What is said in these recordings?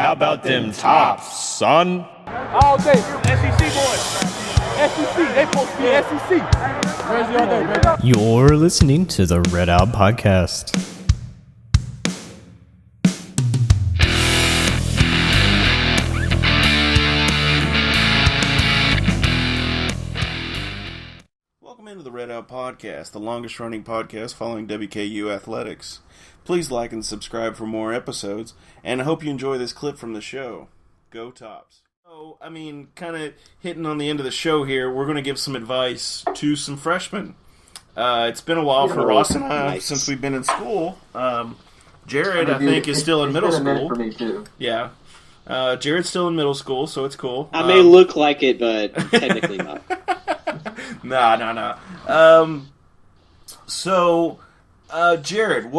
How about them tops, son? All day. SEC boys. SEC. They supposed to be SEC. Crazy all day, baby. You're listening to the Red Out Podcast. Welcome into the Red Out Podcast, the longest running podcast following WKU athletics. Please like and subscribe for more episodes, and I hope you enjoy this clip from the show. Go Tops. So, kind of hitting on the end of the show here, we're going to give some advice to some freshmen. It's been a while for Ross and I since we've been in school. Jared, I think, is still in middle school. For me too. Yeah. Jared's still in middle school, so it's cool. I may look like it, but technically not. No. So, Jared,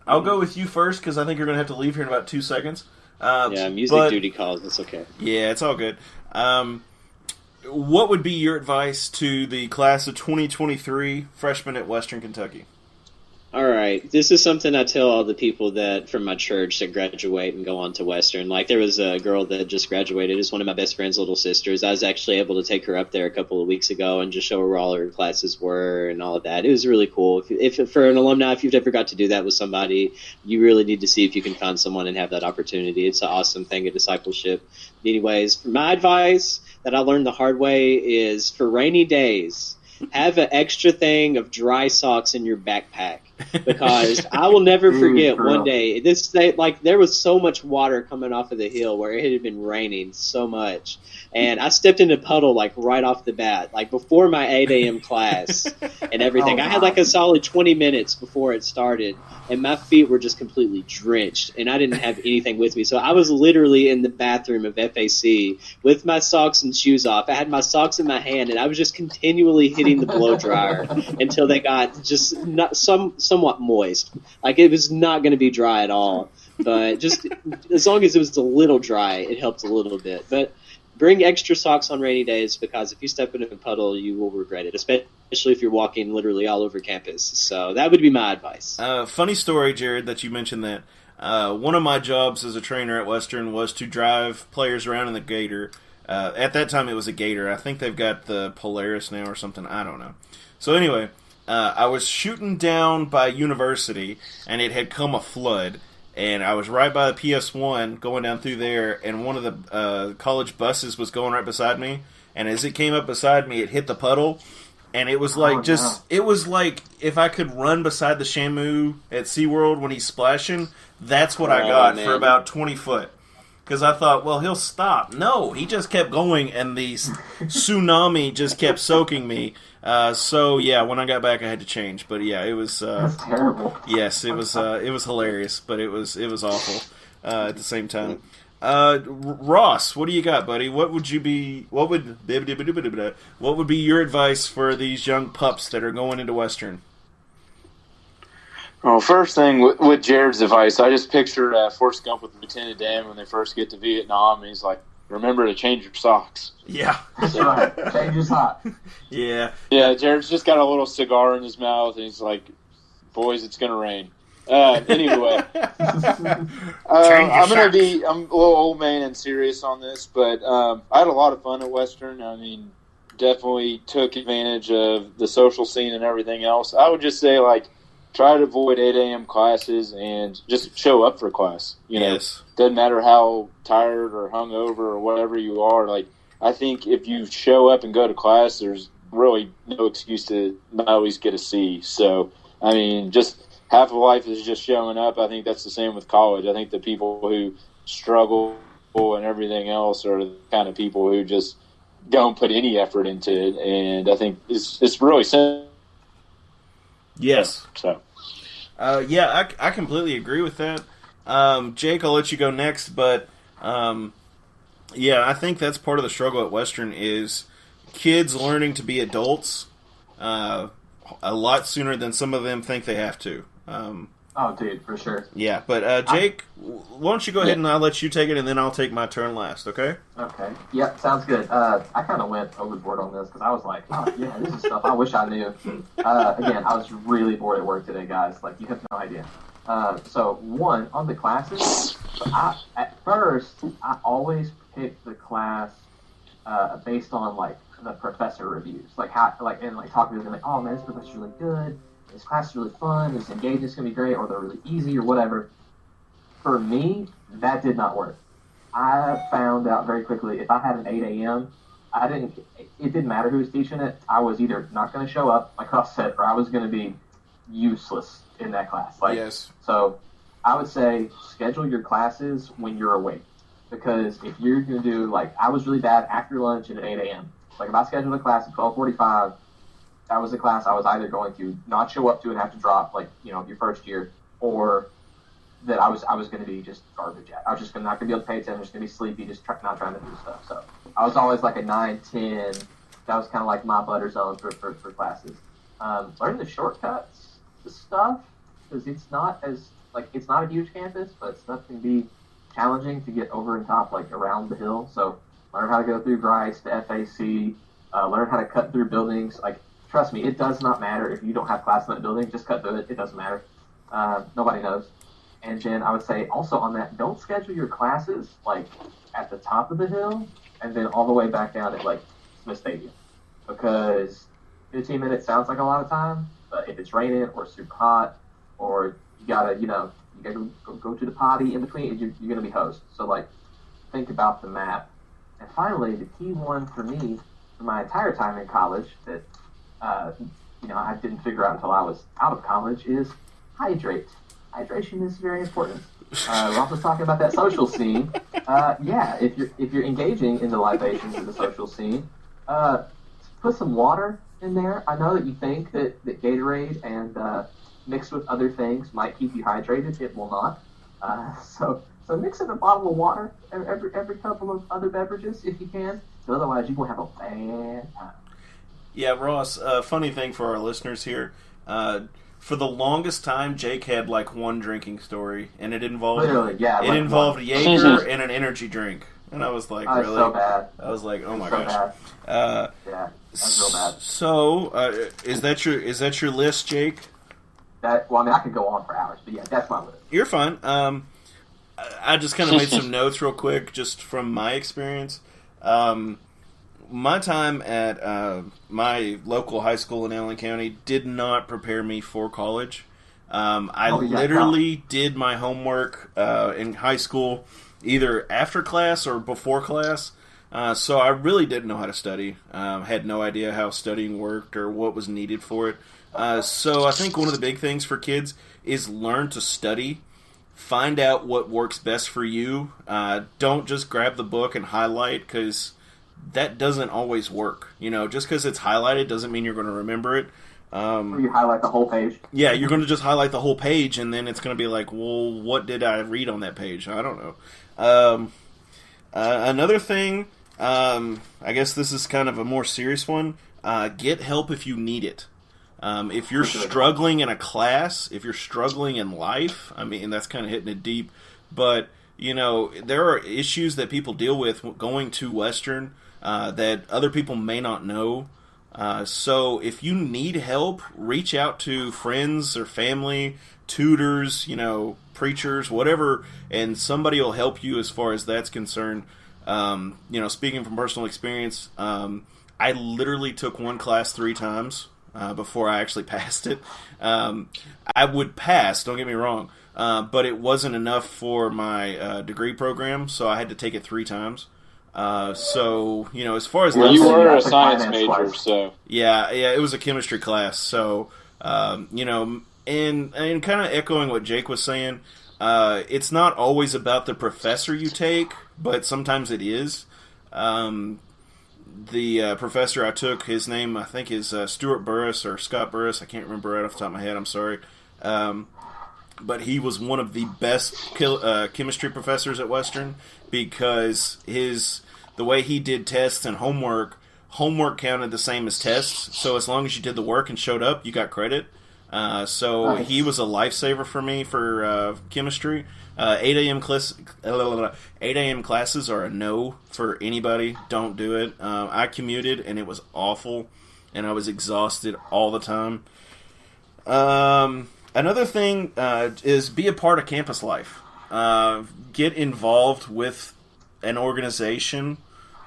I'll go with you first, because I think you're going to have to leave here in about 2 seconds. Music duty calls. It's okay. Yeah, it's all good. What would be your advice to the class of 2023 freshmen at Western Kentucky? All right. This is something I tell all the people that from my church that graduate and go on to Western. Like, there was a girl that just graduated. It's one of my best friend's little sisters. I was actually able to take her up there a couple of weeks ago and just show her where all her classes were and all of that. It was really cool. If for an alumni, if you've ever got to do that with somebody, you really need to see if you can find someone and have that opportunity. It's an awesome thing of discipleship. Anyways, my advice that I learned the hard way is for rainy days, have an extra thing of dry socks in your backpack. Because I will never forget one day, there was so much water coming off of the hill where it had been raining so much. And I stepped in a puddle, right off the bat, before my 8 a.m. class and everything. I had a solid 20 minutes before it started, and my feet were just completely drenched, and I didn't have anything with me. So I was literally in the bathroom of FAC with my socks and shoes off. I had my socks in my hand, and I was just continually hitting the blow dryer until they got just somewhat moist. It was not going to be dry at all. But just as long as it was a little dry, it helped a little bit. But bring extra socks on rainy days, because if you step into a puddle, you will regret it, especially if you're walking literally all over campus. So that would be my advice. Funny story, Jared, that you mentioned that. One of my jobs as a trainer at Western was to drive players around in the Gator. At that time, it was a Gator. I think they've got the Polaris now or something. I don't know. So anyway, I was shooting down by University, and it had come a flood. And I was right by the PS1 going down through there, and one of the college buses was going right beside me. And as it came up beside me, it hit the puddle. And it was it was like if I could run beside the Shamu at SeaWorld when he's splashing, that's what I got for about 20 foot. Because I thought, well, he'll stop. No, he just kept going, and the tsunami just kept soaking me. So yeah, when I got back, I had to change. But yeah, it was that's terrible. Yes, it was hilarious, but it was awful at the same time. Ross, what do you got, buddy? What would be your advice for these young pups that are going into Western? Well, first thing with Jared's advice, I just pictured Forrest Gump with Lieutenant Dan when they first get to Vietnam, and he's like, remember to change your socks. Yeah. That's right. Change your socks. Yeah. Yeah, Jared's just got a little cigar in his mouth, and he's like, boys, it's going to rain. Anyway. I'm a little old man and serious on this, but I had a lot of fun at Western. Definitely took advantage of the social scene and everything else. I would just say, try to avoid 8 a.m. classes and just show up for class. Yes. Doesn't matter how tired or hungover or whatever you are. I think if you show up and go to class, there's really no excuse to not always get a C. So, just half of life is just showing up. I think that's the same with college. I think the people who struggle and everything else are the kind of people who just don't put any effort into it. And I think it's really simple. Yes. So. I completely agree with that. Jake, I'll let you go next, but I think that's part of the struggle at Western is kids learning to be adults a lot sooner than some of them think they have to. Oh, dude, for sure. Yeah, but Jake, why don't you go ahead and I'll let you take it, and then I'll take my turn last, okay? Okay. Yep, sounds good. I kind of went overboard on this because I was like, oh, yeah, this is stuff I wish I knew. Again, I was really bored at work today, guys. You have no idea. So, one, on the classes, At first, I always picked the class based on like the professor reviews, like how and talking to them like, oh man, this professor's really good, this class is really fun, this engagement is gonna be great, or they're really easy or whatever. For me, that did not work. I found out very quickly if I had an 8 a.m., it didn't matter who was teaching it. I was either not going to show up, like I said, or I was going to be useless in that class. Yes. So I would say schedule your classes when you're awake. Because if you're going to do, I was really bad after lunch and at 8 a.m. Like, if I scheduled a class at 12:45, that was the class I was either going to not show up to and have to drop, your first year, or that I was going to be just garbage at. I was just not going to be able to pay attention, just going to be sleepy, just not trying to do stuff. So I was always like a 9, 10. That was kind of like my butter zone for classes. Learn the shortcuts, the stuff, because it's not it's not a huge campus, but stuff can be challenging to get over and top, around the hill. So learn how to go through Grice, the FAC, learn how to cut through buildings. Trust me, it does not matter if you don't have class in that building. Just cut through it. It doesn't matter. Nobody knows. And then I would say also on that, don't schedule your classes at the top of the hill and then all the way back down at Smith Stadium, because 15 minutes sounds like a lot of time, but if it's raining or super hot or you gotta go to the potty in between, you're gonna be hosed. So think about the map. And finally, the key one for me for my entire time in college that I didn't figure out until I was out of college is hydrate. Hydration is very important. We're also talking about that social scene. If you're engaging in the libations of the social scene, put some water in there. I know that you think that Gatorade and mixed with other things might keep you hydrated. It will not. So mix in a bottle of water every couple of other beverages if you can. Otherwise, you will have a bad time. Yeah, Ross. Funny thing for our listeners here. For the longest time, Jake had one drinking story, and it involved Jaeger and an energy drink, and I was like, really? So bad. I was like, oh my so gosh. Bad. Yeah, that's real bad. So, is that your list, Jake? I could go on for hours, but yeah, that's my list. You're fine. I just kind of made some notes real quick, just from my experience. My time at my local high school in Allen County did not prepare me for college. I literally did my homework in high school either after class or before class. So I really didn't know how to study. Had no idea how studying worked or what was needed for it. So I think one of the big things for kids is learn to study. Find out what works best for you. Don't just grab the book and highlight, because that doesn't always work. Just because it's highlighted doesn't mean you're going to remember it. Or you highlight the whole page. Yeah, you're going to just highlight the whole page, and then it's going to be like, well, what did I read on that page? I don't know. Another thing, I guess this is kind of a more serious one. Get help if you need it. If you're struggling in a class, if you're struggling in life, that's kind of hitting it deep, but, there are issues that people deal with going to Western that other people may not know. So if you need help, reach out to friends or family, tutors, preachers, whatever, and somebody will help you as far as that's concerned. Speaking from personal experience, I literally took one class 3 times before I actually passed it. I would pass, don't get me wrong, but it wasn't enough for my degree program, so I had to take it 3 times. So, as far as... Well, you were a science major, so... Yeah, it was a chemistry class, so, and kind of echoing what Jake was saying, it's not always about the professor you take, but sometimes it is. The professor I took, his name, I think, is Stuart Burris, or Scott Burris, I can't remember right off the top of my head, I'm sorry. But he was one of the best chemistry professors at Western, because the way he did tests and homework counted the same as tests. So as long as you did the work and showed up, you got credit. So nice. He was a lifesaver for me for chemistry. 8 a.m. classes are a no for anybody. Don't do it. I commuted, and it was awful, and I was exhausted all the time. Another thing is be a part of campus life. get involved with an organization,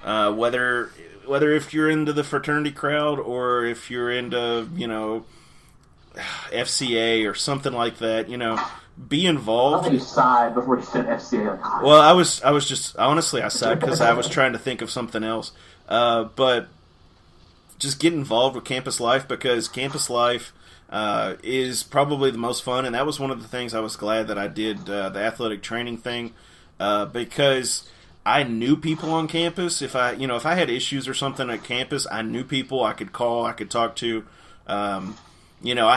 whether if you're into the fraternity crowd or if you're into, FCA or something like that, be involved. I thought you sighed before you said FCA. Well, I was just, honestly, I sighed because I was trying to think of something else. But just get involved with campus life, because campus life is probably the most fun, and that was one of the things I was glad that I did the athletic training thing, because I knew people on campus. If I had issues or something at campus, I knew people I could call, I could talk to. I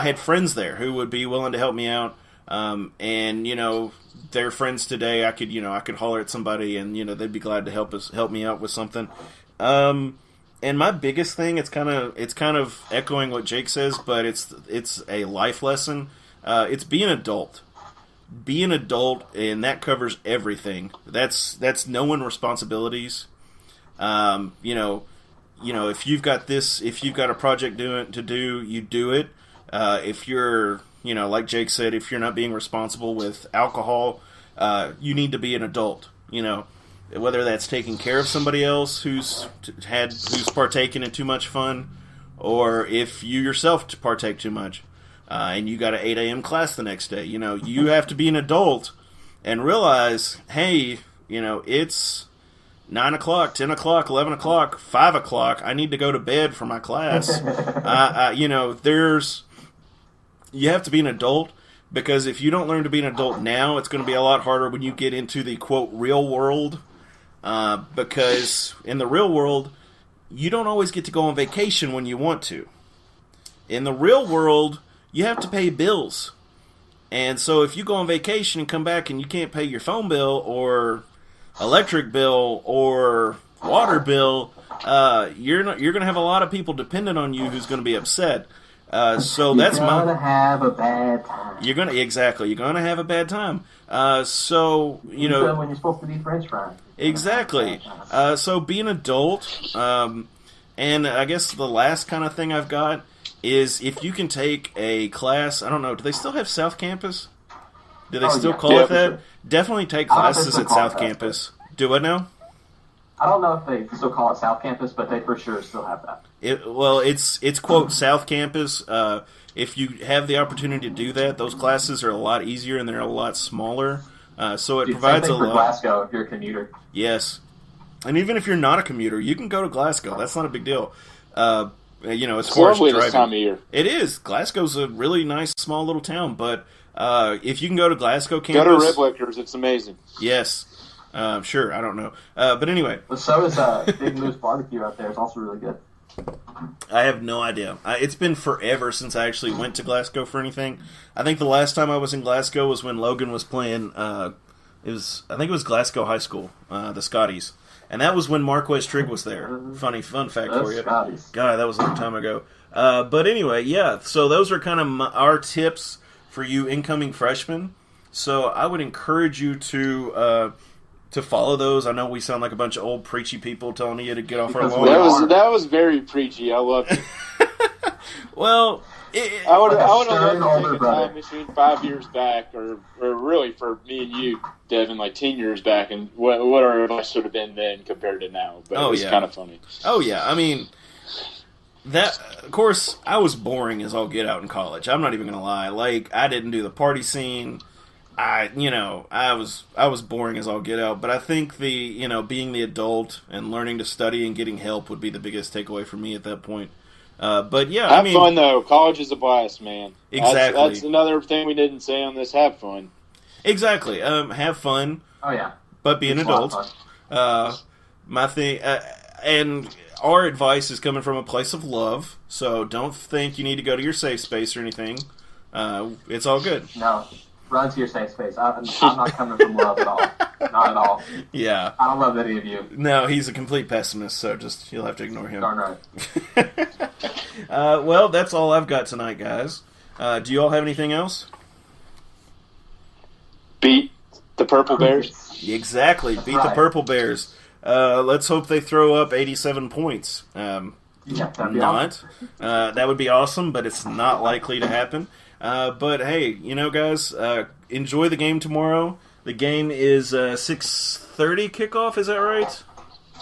had friends there who would be willing to help me out, and their friends today. I could holler at somebody, and they'd be glad to help me out with something. And my biggest thing, it's kind of echoing what Jake says, but it's a life lesson. It's be an adult. Be an adult, and that covers everything. That's knowing responsibilities. If you've got a project to do, you do it. If you're, like Jake said, if you're not being responsible with alcohol, you need to be an adult. Whether that's taking care of somebody else who's partaken in too much fun, or if you yourself partake too much, and you got an 8 a.m. class the next day. You have to be an adult and realize, hey, it's 9 o'clock, 10 o'clock, 11 o'clock, 5 o'clock. I need to go to bed for my class. You have to be an adult, because if you don't learn to be an adult now, it's going to be a lot harder when you get into the, quote, real world. Because in the real world, you don't always get to go on vacation when you want to. In the real world, you have to pay bills. And so if you go on vacation and come back and you can't pay your phone bill or electric bill or water bill, you're going to have a lot of people dependent on you who's going to be upset. So that's You're gonna have a bad time. You're gonna have a bad time. When you're supposed to be French fries. Exactly. So be an adult. And I guess the last kind of thing I've got is, if you can take a class. I don't know. Do they still have South Campus? Do they still call it that? Sure. Definitely take classes at South Campus. Do it now? I don't know if they still call it South Campus, but they for sure still have that. It's quote South Campus. If you have the opportunity to do that, those classes are a lot easier and they're a lot smaller. So it provides same thing a lot. For Glasgow, if you're a commuter. Yes, and even if you're not a commuter, you can go to Glasgow. That's not a big deal. As far as driving, this time of year. It is. Glasgow's a really nice, small little town, but if you can go to Glasgow campus, go to Ribblickers. It's amazing. Yes. Sure, I don't know. But anyway. But so is Big Moose Barbecue out there. It's also really good. I have no idea. It's been forever since I actually went to Glasgow for anything. I think the last time I was in Glasgow was when Logan was playing, I think it was Glasgow High School, the Scotties. And that was when Marquez Trigg was there. Fun fact for you. Scotties. God, that was a long time ago. But anyway, yeah, so those are kind of our tips for you incoming freshmen. So I would encourage you to follow those. I know we sound like a bunch of old preachy people telling you to get off our lawn. That was very preachy. I loved it. Well, I would have loved to take a time machine 5 years back, or really for me and you, Devin, like 10 years back, and what our advice would have been then compared to now. But it was kind of funny. Oh yeah, I mean, that, of course, I was boring as all get out in college. I'm not even gonna lie. Like, I didn't do the party scene. I was boring as all get out, but I think being the adult and learning to study and getting help would be the biggest takeaway for me at that point. But yeah, have fun though. College is a blast, man. Exactly. That's another thing we didn't say on this. Have fun. Exactly. Have fun. Oh yeah. But be an adult. My thing, and our advice is coming from a place of love. So don't think you need to go to your safe space or anything. It's all good. No. Run to your safe space. I'm not coming from love at all. Not at all. Yeah. I don't love any of you. No, he's a complete pessimist, so you'll have to ignore him. Darn right. Well, that's all I've got tonight, guys. Do you all have anything else? Beat the Purple Bears. Exactly. Beat the Purple Bears. Let's hope they throw up 87 points. That'd be awesome. That would be awesome, but it's not likely to happen. But hey, guys, enjoy the game tomorrow. The game is 6:30 kickoff. Is that right?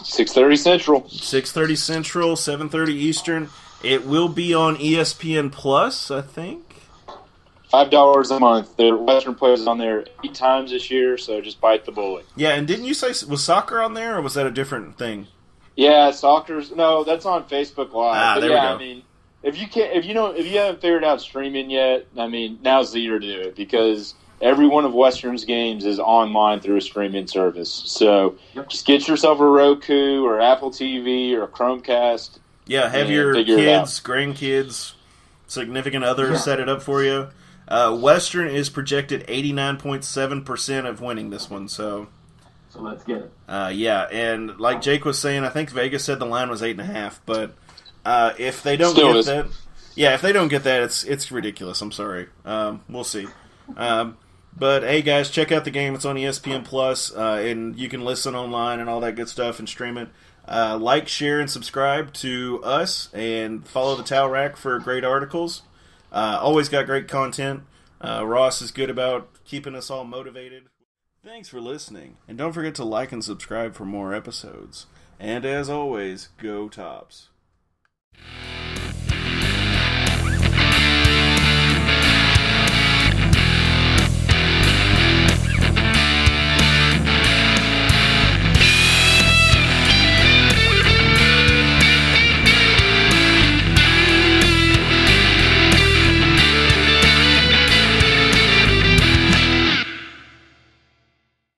6:30 Central. 6:30 Central, 7:30 Eastern. It will be on ESPN Plus, I think. $5 a month. The Western plays on there 8 times this year, so just bite the bullet. Yeah, and didn't you say was soccer on there, or was that a different thing? Yeah, soccer's no, that's on Facebook Live. But there yeah, we go. I mean, if you haven't figured out streaming yet, I mean, now's the year to do it because every one of Western's games is online through a streaming service. So just get yourself a Roku or Apple TV or a Chromecast. Yeah, have your kids, grandkids, significant others set it up for you. Western is projected 89.7% of winning this one, so let's get it. Yeah, and like Jake was saying, I think Vegas said the line was 8.5, but if they don't if they don't get that, it's ridiculous. I'm sorry. We'll see. But hey, guys, check out the game. It's on ESPN Plus, and you can listen online and all that good stuff and stream it. Like, share, and subscribe to us, and follow the Towel Rack for great articles. Always got great content. Ross is good about keeping us all motivated. Thanks for listening, and don't forget to like and subscribe for more episodes. And as always, go Tops.